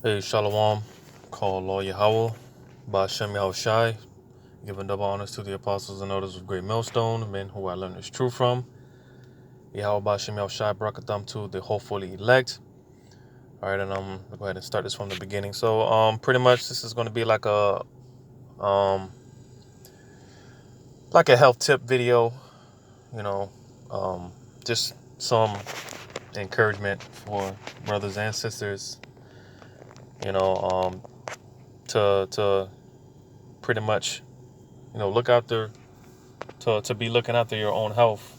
Hey, Shalom, call Law Yahweh, Ba'Shem Yahushai, giving double honors to the apostles and elders of Great Millstone, men who I learned this truth from. Yahweh Ba'Shem Yahushai, Barakatham to the hopefully elect. All right, and I'll go ahead and start this from the beginning. So, pretty much this is going to be like um, a health tip video, you know, just some encouragement for brothers and sisters, you know, to pretty much, look after to be looking after your own health.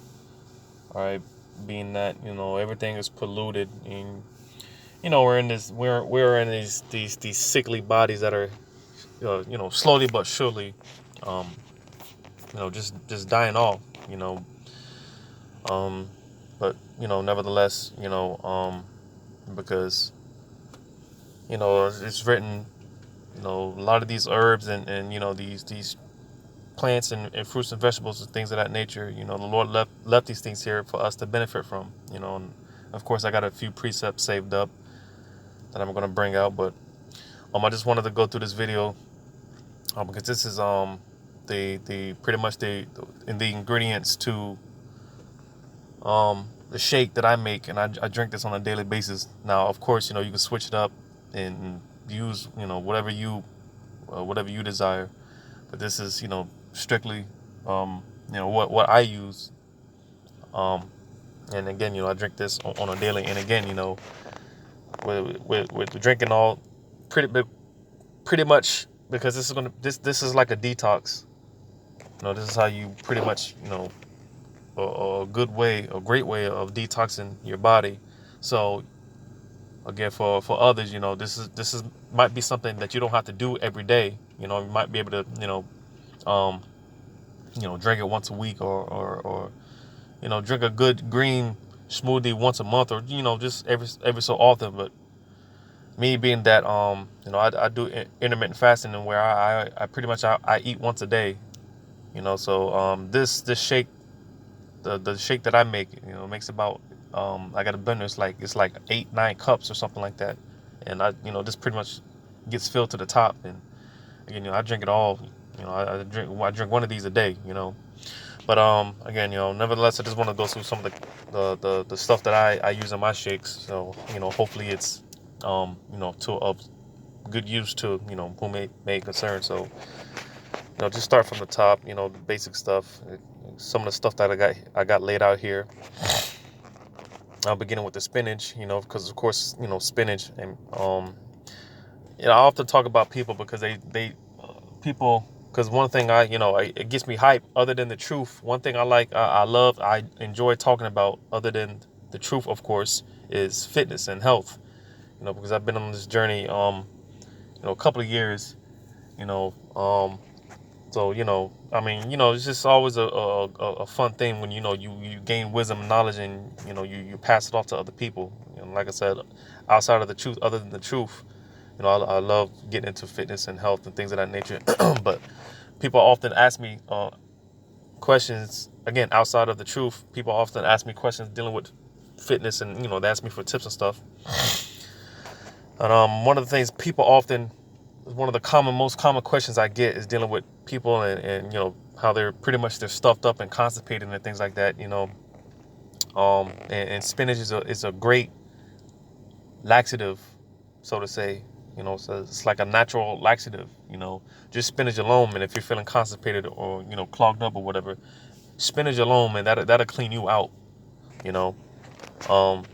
All right, being that everything is polluted, and we're in these sickly bodies that are slowly but surely um just dying off. But nevertheless, because it's written, a lot of these herbs and these plants and fruits and vegetables and things of that nature, the Lord left these things here for us to benefit from, and of course I got a few precepts saved up that I'm going to bring out, but I just wanted to go through this video because this is the pretty much the ingredients to the shake that I make, and I drink this on a daily basis. Now of course you can switch it up and use whatever you desire, but this is strictly what I use, and again I drink this on a daily, and again with drinking all pretty much, because this is like a detox. This is how you pretty much a great way of detoxing your body. So again, for others, this is might be something that you don't have to do every day. You might be able to um drink it once a week, or drink a good green smoothie once a month, or just every so often. But me being that I do intermittent fasting, and where I pretty much I eat once a day, so this shake, the shake that I make, makes about I got a blender, it's like 8-9 cups or something like that, and this pretty much gets filled to the top, and again I drink it all. I drink one of these a day, but again nevertheless I just want to go through some of the stuff that I use in my shakes, so hopefully it's to of good use to who may concern. So just start from the top, the basic stuff, some of the stuff that I got laid out here. Beginning with the spinach, because of course spinach, and I often talk about people because they people, because one thing it gets me hype, other than the truth. One thing I love, I enjoy talking about, other than the truth of course, is fitness and health, because I've been on this journey a couple of years, so I mean it's just always a fun thing when you gain wisdom and knowledge, and you pass it off to other people. Like I said, outside of the truth, other than the truth, I love getting into fitness and health and things of that nature. But people often ask me questions, again outside of the truth. People often ask me questions dealing with fitness, and they ask me for tips and stuff. And one of the things people often, one of the most common questions I get is dealing with people, and how they're stuffed up and constipated and things like that. And spinach is a great laxative, so to say. So it's like a natural laxative. Just spinach alone, and if you're feeling constipated or clogged up or whatever, spinach alone, and that'll clean you out. Um,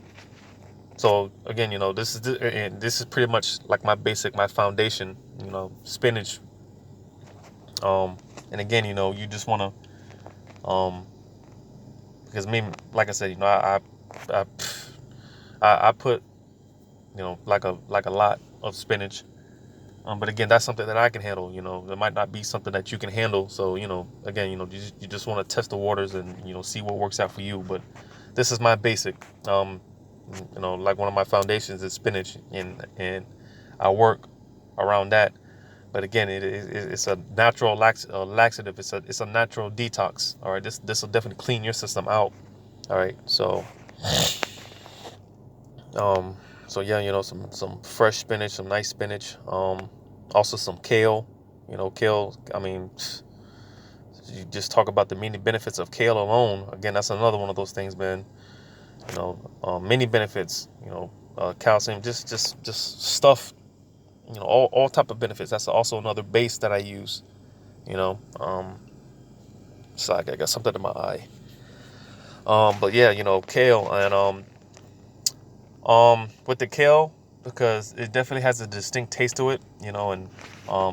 So again, this is pretty much like my foundation, spinach. And again, you just want to, because me, like I said, I, I put, like a lot of spinach. But again, that's something that I can handle. It might not be something that you can handle. So again, you just want to test the waters and see what works out for you. But this is my basic. Like one of my foundations is spinach, and I work around that. But again, it's a natural laxative. It's a natural detox. All right, this will definitely clean your system out. All right, so So yeah, some fresh spinach, some nice spinach. Also some kale. Kale. I mean, you just talk about the many benefits of kale alone. Again, that's another one of those things, man. Many benefits. Calcium, just stuff. All type of benefits. That's also another base that I use. You know, so I got something in my eye. But yeah, kale and with the kale, because it definitely has a distinct taste to it. And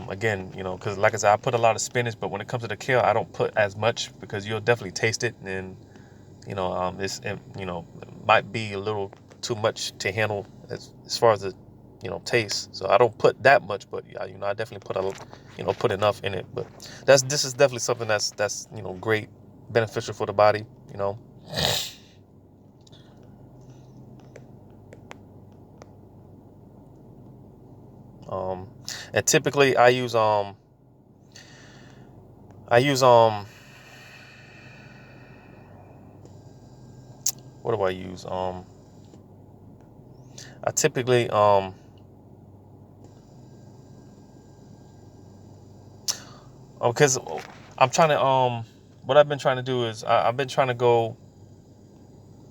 again, because like I said, I put a lot of spinach, but when it comes to the kale, I don't put as much because you'll definitely taste it, and it might be a little too much to handle as far as the taste. So I don't put that much, but yeah, I definitely put enough in it. But this is definitely something that's great, beneficial for the body. You know. Um, and typically I use what do I use? I typically because I'm trying to what I've been trying to do is I've been trying to go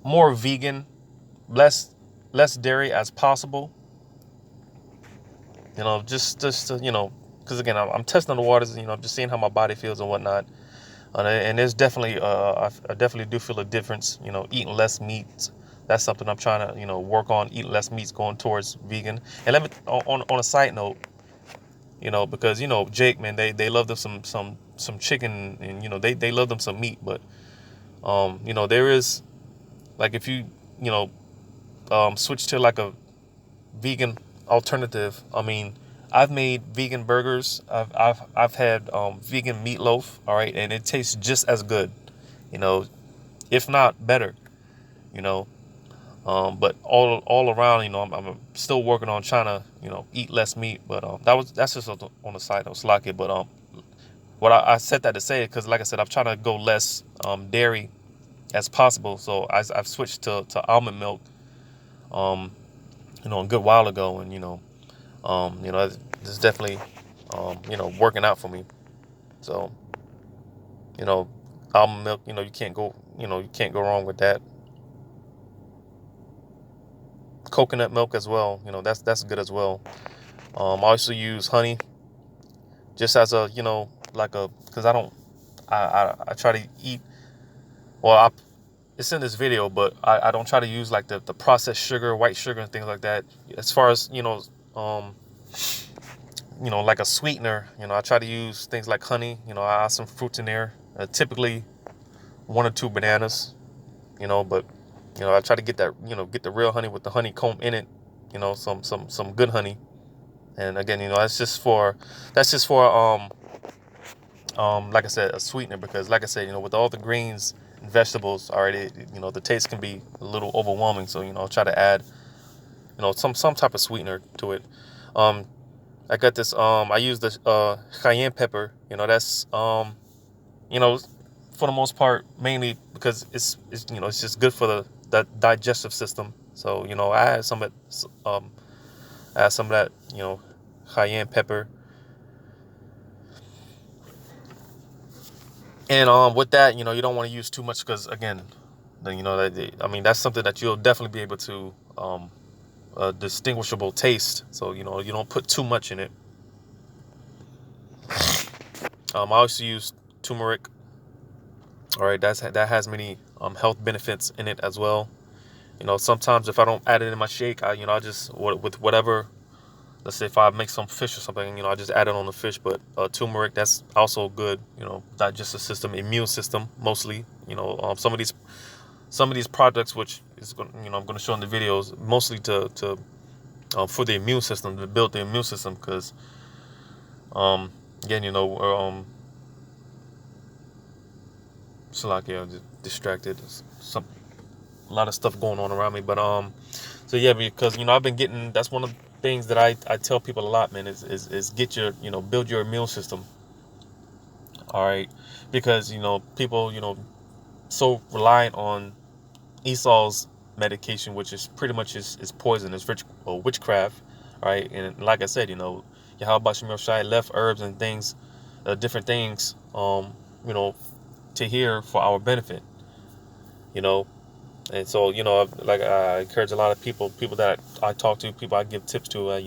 more vegan, less dairy as possible. Because again I'm testing the waters. Just seeing how my body feels and whatnot. And there's definitely I definitely do feel a difference. Eating less meat. That's something I'm trying to work on. Eat less meats, going towards vegan. And let me on a side note, because Jake, man, they love them some chicken, and they love them some meat. But there is, like, if you you know switch to like a vegan alternative. I mean, I've made vegan burgers. I've had vegan meatloaf. All right, and it tastes just as good, you know, if not better. You know, but all around, I'm still working on trying to eat less meat. But that's just on the side. I was lucky, but what I said that to say, because like I said, I'm trying to go less dairy as possible. So I've switched to almond milk. Um, a good while ago, and it's definitely working out for me. So you know, almond milk, you can't go wrong with that. Coconut milk as well, that's good as well. I also use honey just as a like a because I try to eat well. It's in this video, but I don't try to use like the processed sugar, white sugar, and things like that. As far as um, like a sweetener, I try to use things like honey. I add some fruits in there. Typically, one or two bananas. But I try to get the real honey with the honeycomb in it. Some good honey. And again, that's just for like I said, a sweetener, because like I said, with all the greens and vegetables already, the taste can be a little overwhelming. So I'll try to add some type of sweetener to it. Um, I got this. I use the cayenne pepper. That's you know, for the most part, mainly because it's just good for the digestive system. So I add some of that cayenne pepper, and with that, you don't want to use too much, because again, then I mean, that's something that you'll definitely be able to a distinguishable taste. So you don't put too much in it. I also use turmeric. All right, that has many health benefits in it as well. Sometimes if I don't add it in my shake, I just with whatever. Let's say if I make some fish or something, I just add it on the fish. But turmeric, that's also good. Digestive system, immune system, mostly. Some of these products, which is I'm going to show in the videos, mostly to for the immune system, to build the immune system, because again, we're so like, distracted. Some A lot of stuff going on around me, but so yeah, because I've been getting. That's one of the things that I tell people a lot, man. Is get your build your immune system. All right, because people so reliant on Esau's medication, which is pretty much is poison, it's witchcraft, right? And like I said, Yahweh Shem Shai left herbs and things, different things, to here for our benefit, you know. And so, like I encourage a lot of people that I talk to, people I give tips to, I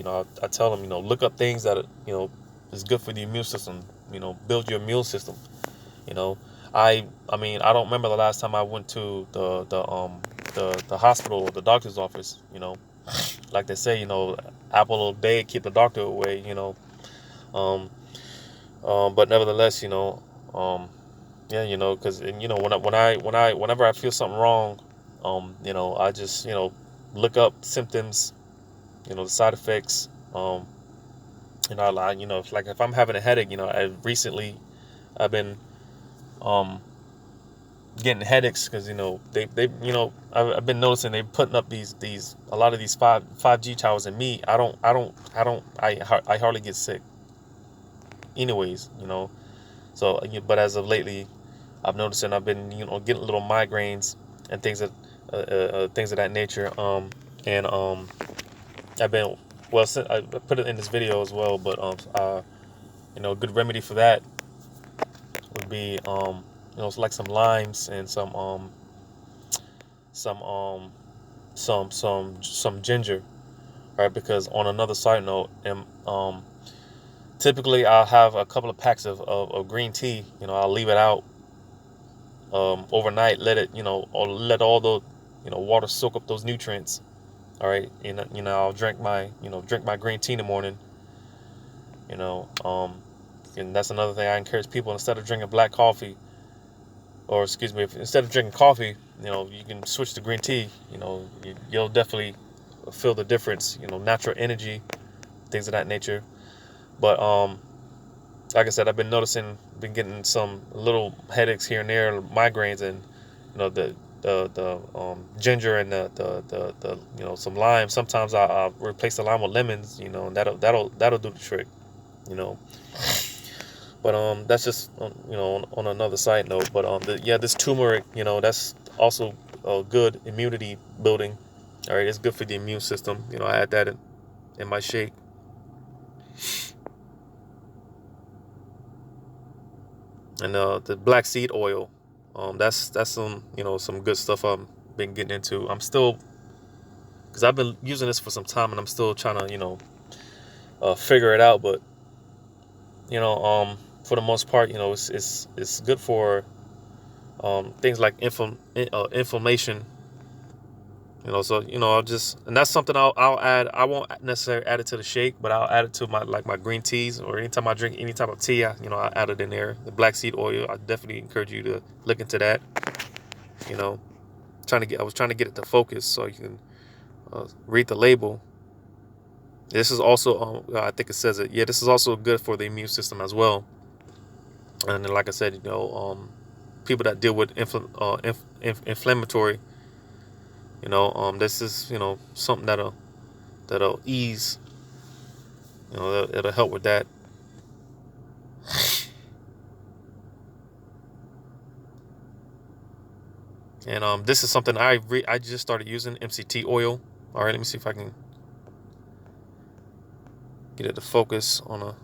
tell them, look up things that, is good for the immune system, build your immune system, you know. I mean, I don't remember the last time I went to the hospital or the doctor's office, like they say, apple a day, keep the doctor away, um, but nevertheless, yeah, because whenever I feel something wrong, I just look up symptoms, the side effects, if I'm having a headache, I've been um getting headaches because they I've been noticing they're putting up these a lot of these 5G towers, and me, I hardly get sick anyways, so but as of lately, I've noticed, and I've been getting little migraines and things of that nature, and I've been, well, since I put it in this video as well, but a good remedy for that would be it's like some limes and some some ginger, right? Because on another side note, and typically I'll have a couple of packs of green tea. I'll leave it out overnight, let it or let all the water soak up those nutrients. All right, and I'll drink my green tea in the morning. you know um and that's another thing I encourage people: instead of drinking black coffee, or excuse me, instead of drinking coffee, you can switch to green tea. You'll definitely feel the difference, natural energy, things of that nature. But like I said, I've been noticing, been getting some little headaches here and there, migraines, and the ginger and the some lime. Sometimes I'll replace the lime with lemons, and that'll do the trick, you know. But that's just on another side note. But this turmeric, that's also a good immunity building. All right, it's good for the immune system. I add that in my shake. And the black seed oil, that's some some good stuff I've been getting into. I'm still, because I've been using this for some time, and I'm still trying to figure it out. But for the most part, it's good for things like inflammation. So I'll just, and that's something I'll add. I won't necessarily add it to the shake, but I'll add it to my green teas, or anytime I drink any type of tea, I add it in there. The black seed oil, I definitely encourage you to look into that. I was trying to get it to focus so you can read the label. This is also, I think it says it. Yeah, this is also good for the immune system as well. And then, like I said, people that deal with inflammatory, this is something that'll ease. It'll help with that. And this is something I just started using, Mct oil. All right, let me see if I can get it to focus on a.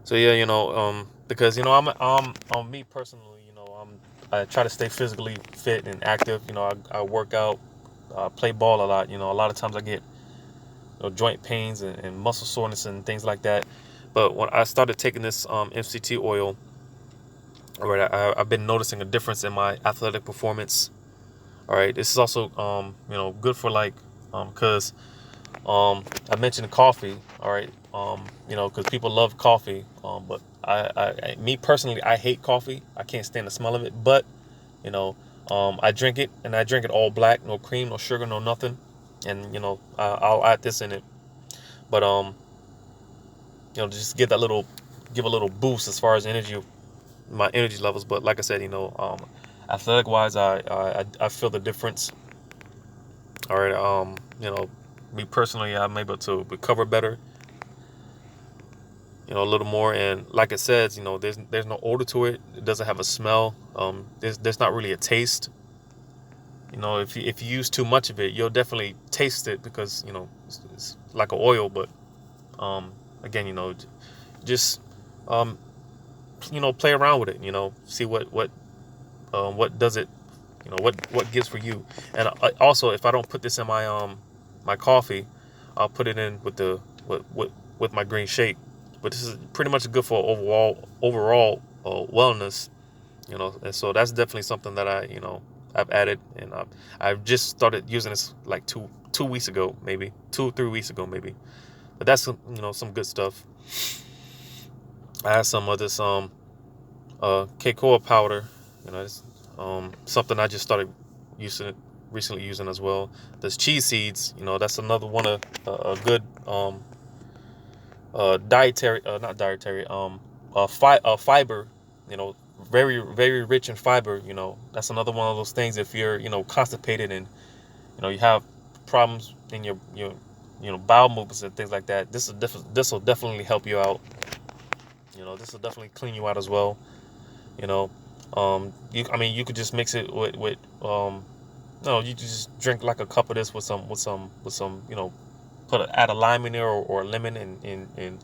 So yeah, because I'm on me personally, I try to stay physically fit and active. I work out, play ball a lot. A lot of times I get joint pains and muscle soreness and things like that. But when I started taking this Mct oil, all right, I've been noticing a difference in my athletic performance. All right, this is also good for because I mentioned coffee. All right, because people love coffee. But me personally, I hate coffee. I can't stand the smell of it. But I drink it, and I drink it all black, no cream, no sugar, no nothing. And I'll add this in it. But just give a little boost as far as my energy levels. But like I said, athletic wise, I feel the difference. All right, me personally, I'm able to recover better, a little more. And like it says, there's no odor to it. It doesn't have a smell. There's not really a taste. You know, if you use too much of it, you'll definitely taste it because it's like an oil. But again, just um, play around with it. See what does it. What gives for you. And also, if I don't put this in my coffee, I'll put it in with my green shake. But this is pretty much good for overall wellness. And so that's definitely something that I've added, and I've just started using this like 2 weeks ago, maybe 2 or 3 weeks ago, maybe. But that's some good stuff. I have some of this cocoa powder. It's something I just started recently using as well. There's cheese seeds. That's another one of a good dietary, not dietary, fiber. Very very rich in fiber. That's another one of those things. If you're constipated and you have problems in your bowel movements and things like that, this will definitely help you out. This will definitely clean you out as well. You know, you could just mix it with no, you just drink like a cup of this with some add a lime in there, or a lemon, and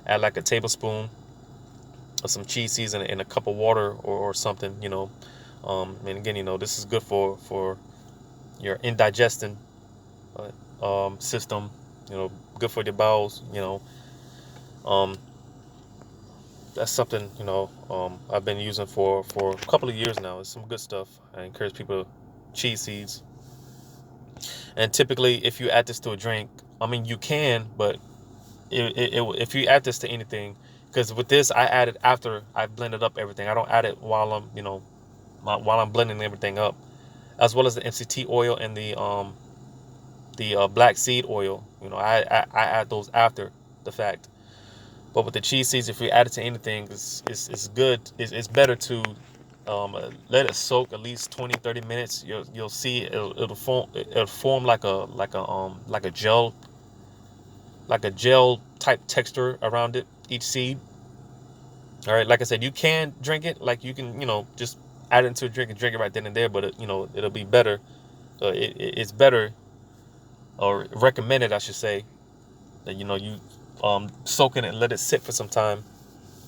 add like a tablespoon of some cheese seeds in a cup of water, or something. And again, this is good for your indigestion system. Good for your bowels. Um, that's something I've been using for a couple of years now. It's some good stuff. I encourage people cheese seeds. And typically, if you add this to a drink, you can, but if you add this to anything, because with this I add it after I've blended up everything. I don't add it while I'm blending everything up, as well as the MCT oil and the black seed oil. I add those after the fact. But with the cheese seeds, if you add it to anything, it's good. It's better to let it soak at least 20-30 minutes. You'll see it'll form like a gel, type texture around it, each seed. All right, like I said, you can drink it. Like you can just add it into a drink and drink it right then and there. But it'll be better. It's better, or recommended, I should say, that you soak in it and let it sit for some time.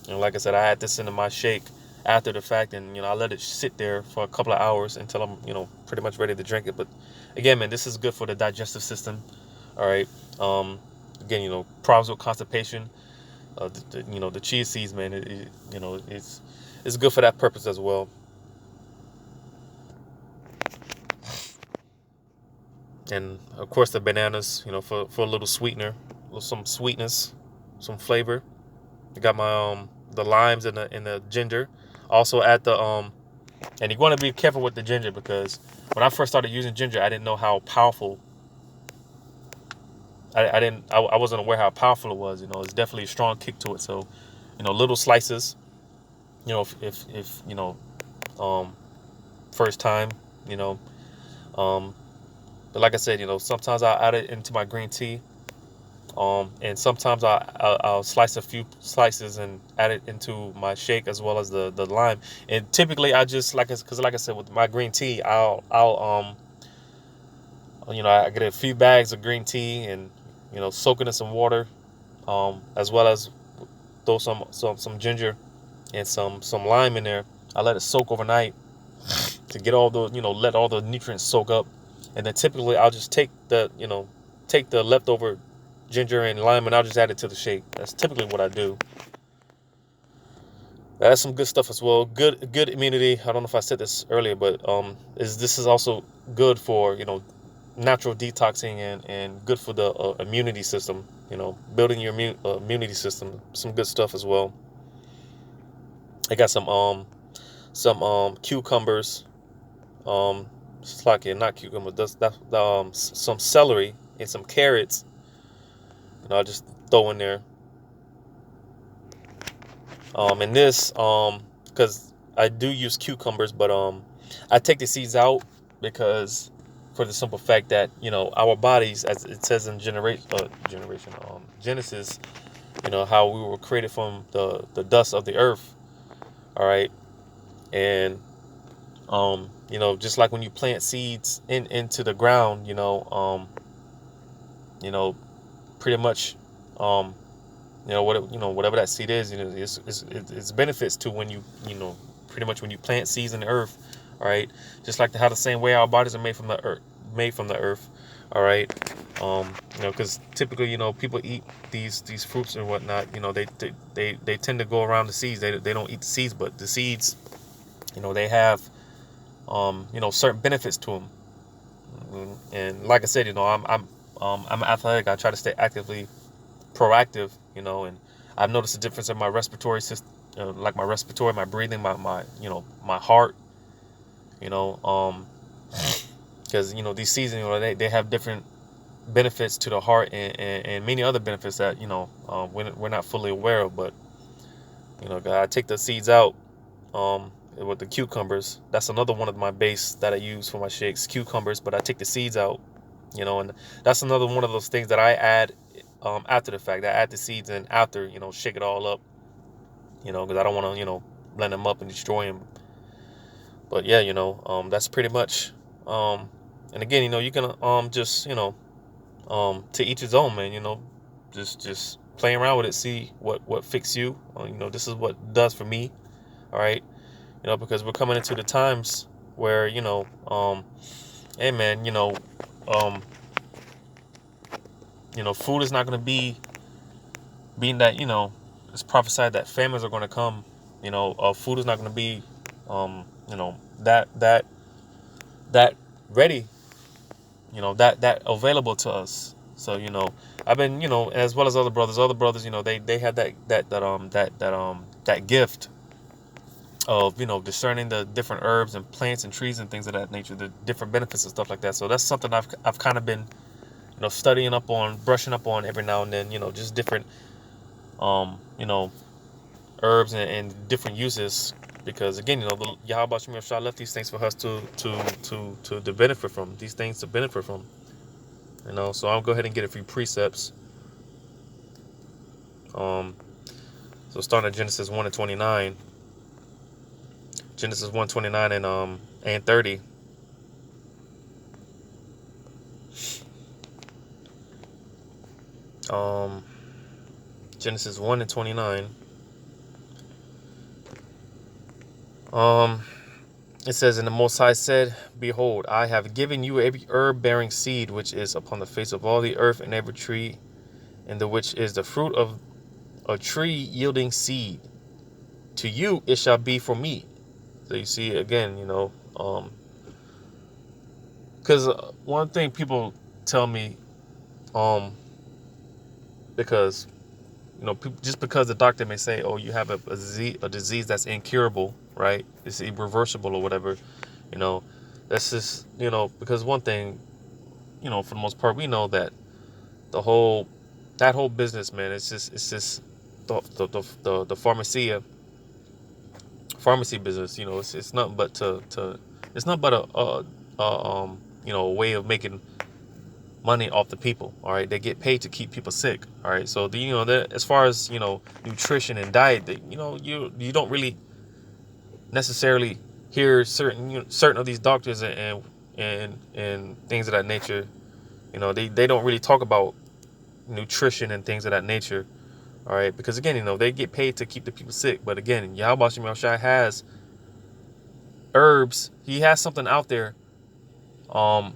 Like I said, I add this into my shake after the fact, and I let it sit there for a couple of hours until I'm pretty much ready to drink it. But again, man, this is good for the digestive system. All right. Again, problems with constipation. The cheese seeds, man, it's good for that purpose as well. And of course the bananas, for a little sweetener, some sweetness, some flavor. I got my the limes and the ginger. Also add the and you want to be careful with the ginger, because when I first started using ginger, I didn't know how powerful. I wasn't aware how powerful it was. It's definitely a strong kick to it. So, little slices. If first time. You know, but like I said, sometimes I add it into my green tea. And sometimes I'll slice a few slices and add it into my shake, as well as the lime. And typically I just because like I said, with my green tea, I'll I get a few bags of green tea and soak it in some water, as well as throw some ginger and some lime in there. I let it soak overnight to get all the let all the nutrients soak up, and then typically I'll just take the leftover ginger and lime, and I'll just add it to the shake. That's typically what I do. That's some good stuff as well. Good immunity. I don't know if I said this earlier, but this is also good for natural detoxing, and good for the immunity system. Building your immunity system. Some good stuff as well. I got some cucumbers. It's like not cucumbers. That's some celery and some carrots. I'll just throw in there. And this, because I do use cucumbers, but I take the seeds out, because for the simple fact that our bodies, as it says in Genesis, how we were created from the dust of the earth. All right, and Just like when you plant seeds into the ground, you know, pretty much, um, whatever that seed is, it's benefits to when pretty much when you plant seeds in the earth, all right. Just like how the same way our bodies are made from the earth, all right. Because typically, people eat these fruits and whatnot. They tend to go around the seeds. They don't eat the seeds, but the seeds, they have certain benefits to them. And like I said, I'm athletic. I try to stay actively proactive, and I've noticed a difference in my respiratory system, like my respiratory, my breathing, my heart, you know, um, because these seasons, they have different benefits to the heart and many other benefits that we're not fully aware of. But I take the seeds out, with the cucumbers. That's another one of my base that I use for my shakes, cucumbers. But I take the seeds out, and that's another one of those things that I add after the fact. I add the seeds in after, shake it all up, because I don't want to, blend them up and destroy them. But yeah, that's pretty much. And again, you can just to each his own, man. Just playing around with it, see what fits you. This is what it does for me. All right, because we're coming into the times where hey man, um, food is not going to be being that it's prophesied that famines are going to come. Food is not going to be that ready, that available to us. So I've been as well as other brothers, they had that gift of discerning the different herbs and plants and trees and things of that nature, the different benefits and stuff like that. So that's something I've kind of been studying up on, brushing up on every now and then, just different um you know herbs and different uses, because again, the Yahweh Shem Shah left these things for us to benefit from, these things to benefit from. So I'll go ahead and get a few precepts. um so starting at Genesis 1 and 29. Genesis 1:29 and 30. um Genesis 1 and 29. It says, "And the Most High said, Behold, I have given you every herb bearing seed which is upon the face of all the earth, and every tree, and the which is the fruit of a tree yielding seed. To you it shall be for meat." So you see again, because one thing people tell me, because just because the doctor may say, "Oh, you have a disease that's incurable, right? It's irreversible or whatever," that's just because one thing, for the most part, we know that the whole that whole business, man, it's just the pharmacy business. It's nothing but it's not but a way of making money off the people. All right, they get paid to keep people sick. All right, so as far as nutrition and diet, you don't really necessarily hear certain of these doctors and things of that nature. They don't really talk about nutrition and things of that nature. All right, because again, they get paid to keep the people sick. But again, Yahweh Shem Shai has herbs. He has something out there um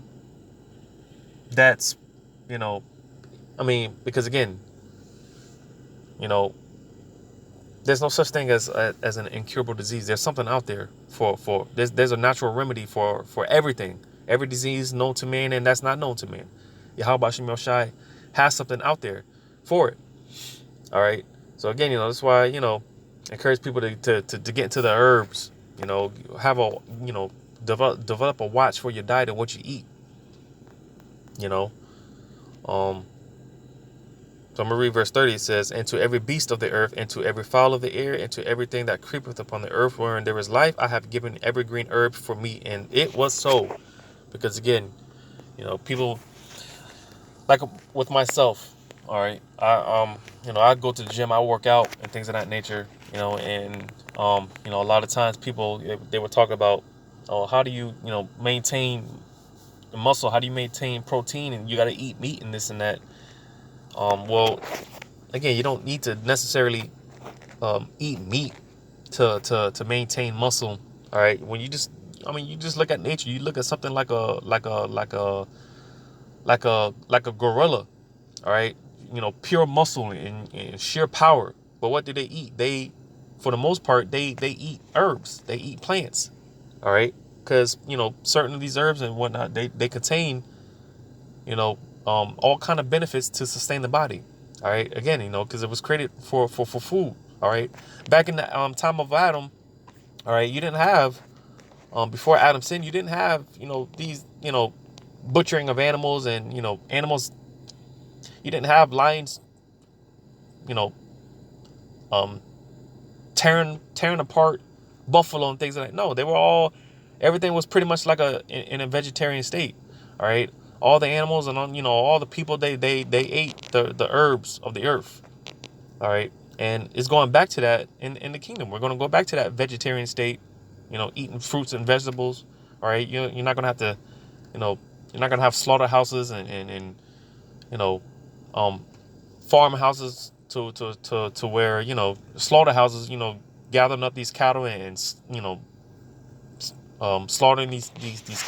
that's because again, you know there's no such thing as an incurable disease. There's something out there for there's a natural remedy for everything, every disease known to man and that's not known to man. Yahweh Shem Shai has something out there for it. All right, so again, that's why encourage people to get into the herbs. Have a develop a watch for your diet and what you eat. you know um So I'm going to read verse 30. It says, "And to every beast of the earth, and to every fowl of the air, and to everything that creepeth upon the earth wherein there is life, I have given every green herb for meat." And it was so. Because again, people, like with myself, all right, I go to the gym, I work out and things of that nature, and a lot of times people, they would talk about or how do you, maintain muscle? How do you maintain protein? And you got to eat meat and this and that. Well, again, you don't need to necessarily eat meat to maintain muscle. All right, when you just look at nature. You look at something like a gorilla. All right, pure muscle and sheer power. But what do they eat? For the most part, they eat herbs. They eat plants. All right, because certain of these herbs and whatnot, they contain all kind of benefits to sustain the body. All right, again, because it was created for food. All right, back in the time of Adam. All right, you didn't have before Adam sinned. You didn't have these butchering of animals and animals. You didn't have lions you know um tearing apart buffalo and things like that. No, they were all everything was pretty much like in a vegetarian state. All right, all the animals and all the people they ate the herbs of the earth. All right, and it's going back to that in the kingdom. We're going to go back to that vegetarian state, eating fruits and vegetables. All right, you're not going to have to you know you're not going to have slaughterhouses and you know um farmhouses to where slaughterhouses gathering up these cattle and slaughtering these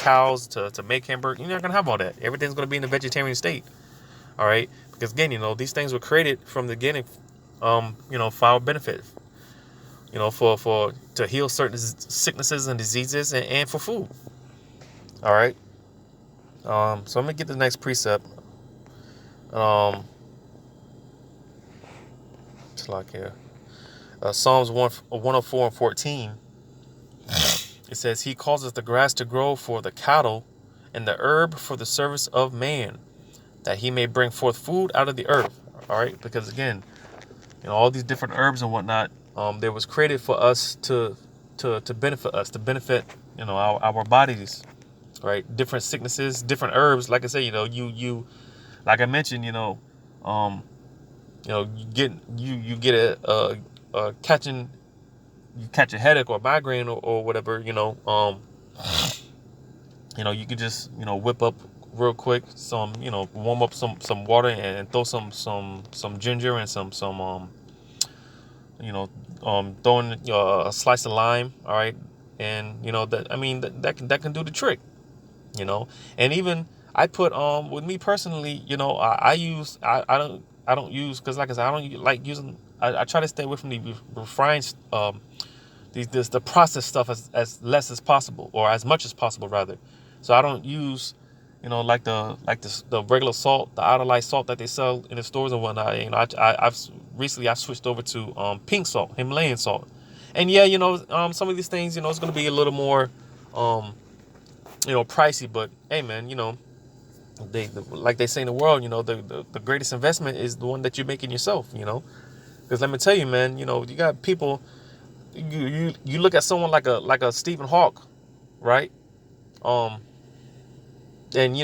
cows to make hamburger. You're not gonna have all that. Everything's gonna be in the vegetarian state. All right, because again, these things were created from the beginning, for our benefit. For to heal certain sicknesses and diseases and for food. All right. So I'm gonna get the next precept. It's like here. Psalms 104 and 14. It says, He causes the grass to grow for the cattle and the herb for the service of man, that he may bring forth food out of the earth. All right, because again, all these different herbs and whatnot, they was created for us to benefit us, to benefit our bodies. Right, different sicknesses, different herbs. Like I said, you like I mentioned, you get a catch a headache or migraine or whatever, you could just, whip up real quick some, warm up some water and throw some ginger and throwing a slice of lime. All right. And, that can do the trick, and even I put, with me personally, I don't use, cause like I said, I don't like using, I try to stay away from the refined, the processed stuff as less as possible, or as much as possible rather. So I don't use, like the regular salt, the iodized salt that they sell in the stores and whatnot. I've switched over to pink salt, Himalayan salt, and yeah, some of these things, it's going to be a little more, pricey. But hey, man, like they say in the world, the greatest investment is the one that you make in yourself. Because let me tell you, man, you got people. You look at someone like a Stephen Hawk, right? Um, and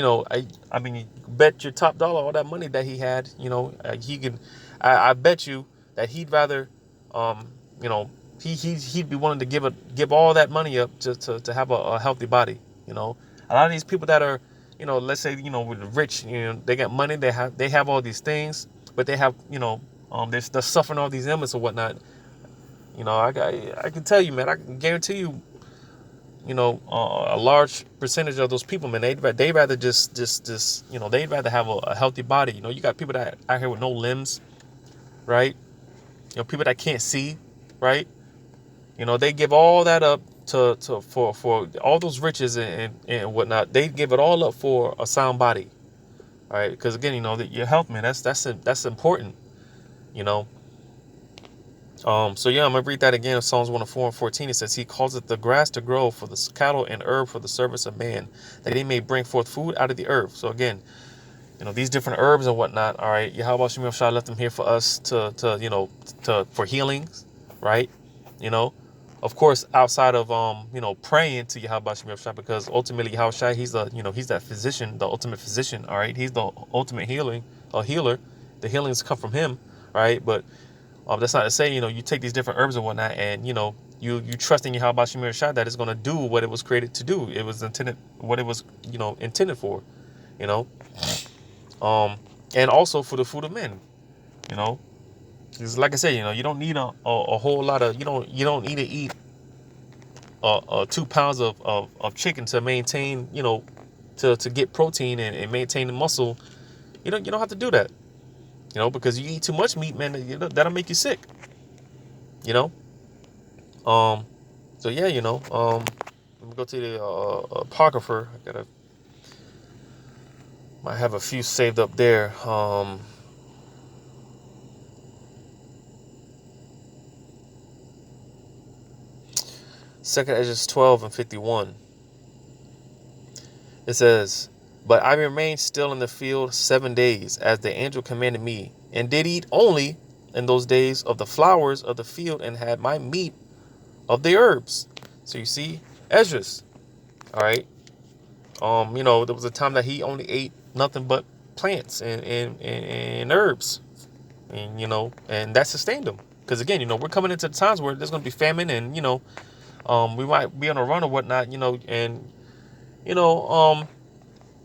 I mean, you bet your top dollar all that money that he had, he can. I bet you that he'd rather, you know, he'd be willing to give all that money up to have a healthy body. A lot of these people that are, let's say, with the rich, they got money, they have all these things, but they have, they're suffering all these ailments or whatnot. I can tell you, man, I can guarantee you, a large percentage of those people, man, they'd rather just they'd rather have a healthy body. You got people that out here with no limbs, right? People that can't see, right? They give all that up for all those riches and whatnot. They give it all up for a sound body, all right? Because again, your health, man, that's important, you know. So yeah, I'm gonna read that again. Psalms 104 and 14. It says, He causeth the grass to grow for the cattle and herb for the service of man, that he may bring forth food out of the earth. So again, these different herbs and whatnot. All right, Yahweh Shemel Shah left them here for us for healings, right? Of course, outside of praying to Yahweh Shemel Shah, because ultimately Yahweh Shah, he's he's that physician, the ultimate physician. All right, he's the ultimate healer. The healings come from him, right? But that's not to say, you take these different herbs and whatnot, and You trust in Yahweh Shemir Shai that it's going to do what it was created to do. It was intended, what it was, intended for, you know. And also for the food of men, you know. Because like I said, you don't need a whole lot of, you don't need to eat 2 pounds of chicken to maintain, to get protein and maintain the muscle. You don't have to do that, because you eat too much meat, man, that'll make you sick, you know. So yeah, let me go to the apocrypher. Might have a few saved up there. Second Esdras 12:51. It says, "But I remained still in the field 7 days, as the angel commanded me, and did eat only in those days of the flowers of the field, and had my meat of the herbs." So you see, Esdras, all right. There was a time that he only ate nothing but plants and herbs, and that sustained him. Because again, we're coming into the times where there's going to be famine, and we might be on a run or whatnot, and you know,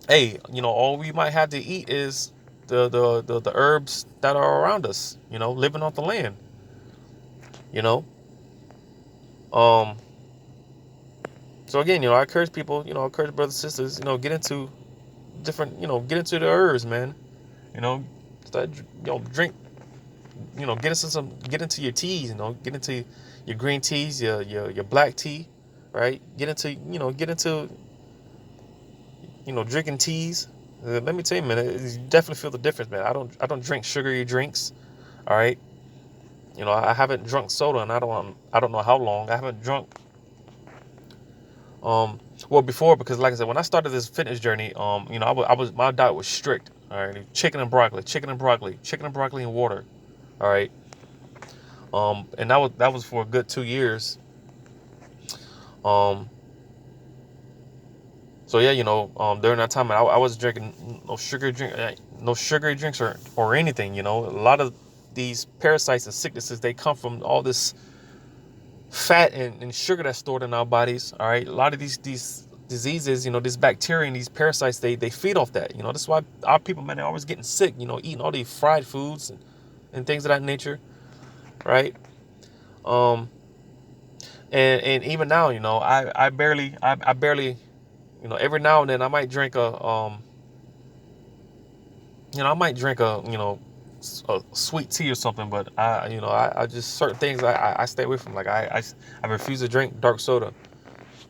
hey, all we might have to eat is the herbs that are around us, living off the land, you know. Um, so again, I encourage people, I encourage brothers and sisters, get into different, get into the herbs, man. Start, drink, get into your teas, get into your green teas, your black tea, right? Get into drinking teas. Let me tell you, man, you definitely feel the difference, man. I don't drink sugary drinks. All right. I haven't drunk soda, and I don't know how long. I haven't drunk. Well, before, because like I said, when I started this fitness journey, my diet was strict. All right, chicken and broccoli, and water. All right. And that was for a good 2 years. So yeah, during that time, I was drinking no sugary drinks or anything. A lot of these parasites and sicknesses, they come from all this fat and sugar that's stored in our bodies. All right, a lot of these diseases, this bacteria and these parasites, they feed off that. That's why our people, man, they're always getting sick. Eating all these fried foods and things of that nature, right? Um, and even now, I barely, every now and then I might drink a sweet tea or something, but I just, certain things I stay away from. Like I refuse to drink dark soda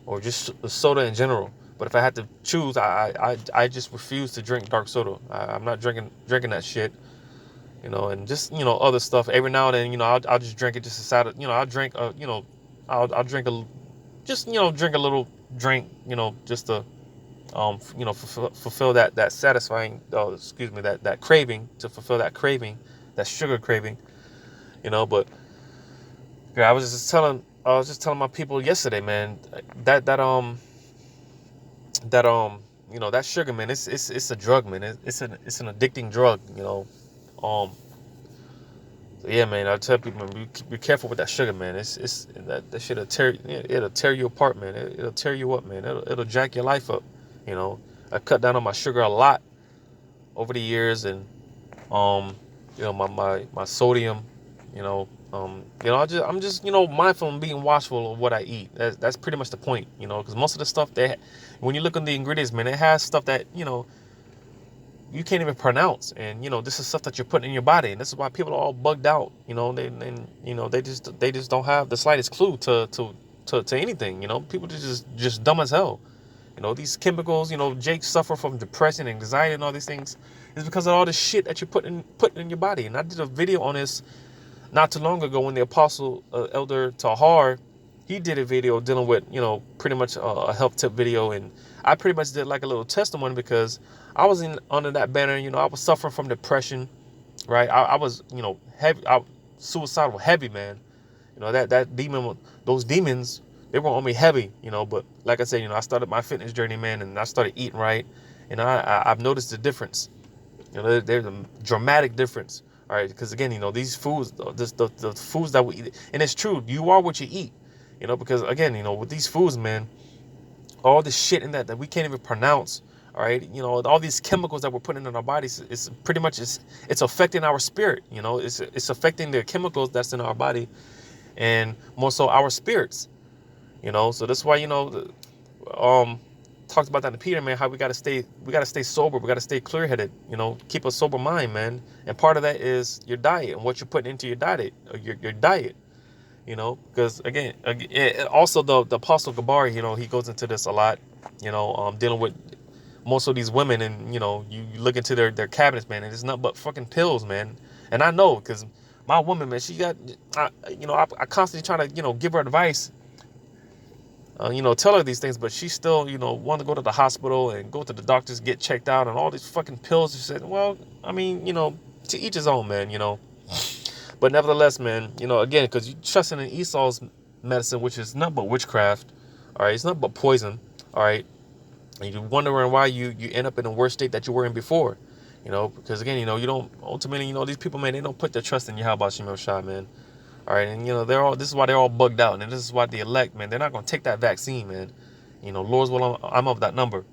or just soda in general. But if I had to choose, I just refuse to drink dark soda. I'm not drinking that shit. And just other stuff. Every now and then, I'll just drink it just to side. I'll drink I'll drink drink a little drink, just to fulfill that satisfying, that craving, to fulfill that craving, that sugar craving, but yeah, I was just telling my people yesterday, man, that sugar, man, it's a drug, man. It's an addicting drug, um so yeah, man, I tell people, man, be careful with that sugar, man. It's that shit'll tear you apart, man. It'll tear you up, man. It'll jack your life up. I cut down on my sugar a lot over the years, and my sodium, I'm just mindful and being watchful of what I eat. That's pretty much the point, because most of the stuff when you look on the ingredients, man, it has stuff that you can't even pronounce, and this is stuff that you're putting in your body, and this is why people are all bugged out. They just don't have the slightest clue to anything. People just dumb as hell. These chemicals. Jake suffer from depression, anxiety, and all these things. It's because of all the shit that you're putting in your body. And I did a video on this not too long ago when the Apostle Elder Tahar, he did a video dealing with pretty much a health tip video, and I pretty much did like a little testimony because I was under that banner. I was suffering from depression, right? I was heavy, suicidal heavy, man. That demon, those demons, they were on me heavy, but like I said, I started my fitness journey, man, and I started eating right, and I've noticed the difference. There's a dramatic difference. All right, because again, these foods, the foods that we eat, and it's true, you are what you eat. Because again, with these foods, man, all this shit in that we can't even pronounce. All right, all these chemicals that we're putting in our bodies, it's pretty much it's affecting our spirit. It's affecting the chemicals that's in our body, and more so our spirits. So that's why talked about that in Peter, man, how we gotta stay sober, we gotta stay clear headed, keep a sober mind, man. And part of that is your diet and what you're putting into your diet, your diet. Because again, also the Apostle Gabari, he goes into this a lot, dealing with most of these women, and you look into their cabinets, man, and it's nothing but fucking pills, man. And I know, because my woman, man, she got, I constantly try to, give her advice, tell her these things, but she still, want to go to the hospital and go to the doctors, get checked out, and all these fucking pills. She said, well, I mean, to each his own, man, But nevertheless, man, again, because you trusting in Esau's medicine, which is nothing but witchcraft, all right? It's nothing but poison, all right? And you're wondering why you end up in a worse state that you were in before, because again, you don't, ultimately, these people, man, they don't put their trust in Yahweh Shem Shai, man. All right, and this is why they're all bugged out, and this is why the elect, man, they're not gonna take that vaccine, man. Lord's will, I'm of that number.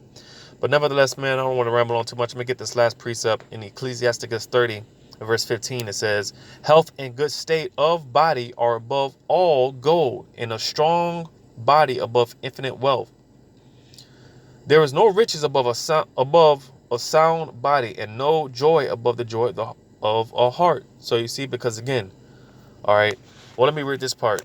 But nevertheless, man, I don't want to ramble on too much. I'm gonna get this last precept in Ecclesiasticus 30, verse 15. It says, "Health and good state of body are above all gold, and a strong body above infinite wealth. There is no riches above a sound body, and no joy above the joy of a heart." So you see, because again. All right. Well, let me read this part.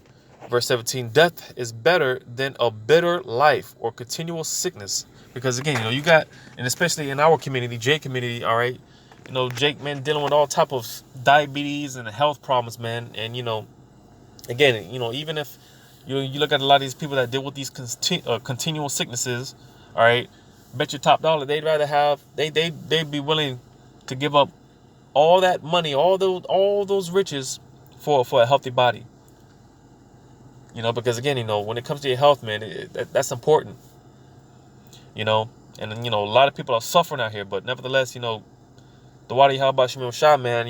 Verse 17, "Death is better than a bitter life or continual sickness." Because again, you got, and especially in our community, Jake community, all right, Jake, man, dealing with all type of diabetes and health problems, man. And, again, even if you look at a lot of these people that deal with these continual sicknesses, all right, bet your top dollar, they'd rather have, they'd be willing to give up all that money, all those riches for a healthy body. Because again, when it comes to your health, man, that's important. And a lot of people are suffering out here, but nevertheless, the Wadi Halba Shemil Shah, man,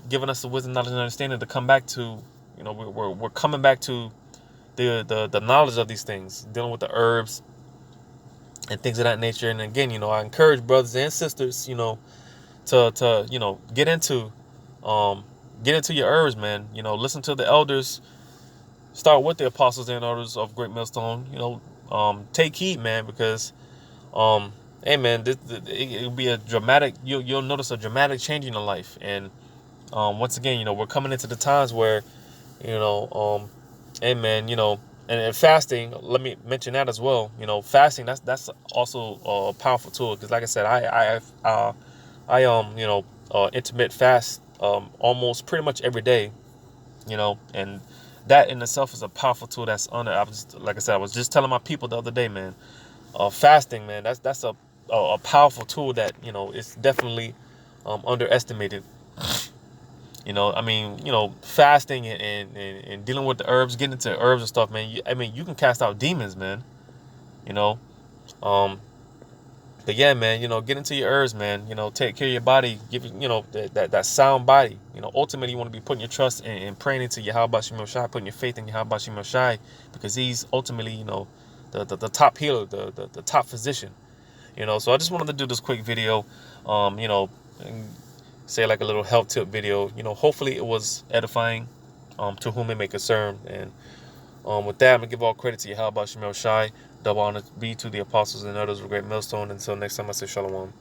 giving us the wisdom, knowledge, and understanding to come back to, we're coming back to the knowledge of these things, dealing with the herbs and things of that nature. And again, I encourage brothers and sisters, to get into your herbs, man. Listen to the elders. Start with the apostles and elders of Great Millstone. Take heed, man, because, hey, man, it'll be a dramatic. You'll notice a dramatic change in your life. And once again, we're coming into the times where, hey, man, and fasting. Let me mention that as well. Fasting. That's also a powerful tool, because, like I said, I intermittent fast almost pretty much every day. And that in itself is a powerful tool. Like I said, I was just telling my people the other day, man, fasting, man, that's a powerful tool that, is definitely underestimated. Fasting and dealing with the herbs, getting into herbs and stuff, man. You can cast out demons, man. But yeah, man, get into your herbs, man. Take care of your body. Give that sound body. Ultimately, you want to be putting your trust and praying into Yahweh Shem Shai, putting your faith in Yahweh Shem Shai, because he's ultimately, the top healer, the top physician. So I just wanted to do this quick video, and say like a little health tip video. Hopefully it was edifying, to whom it may concern. And with that, I'm gonna give all credit to Yahweh Shem Shai. Double honor be to the apostles and others of Great Millstone. Until next time, I say shalom.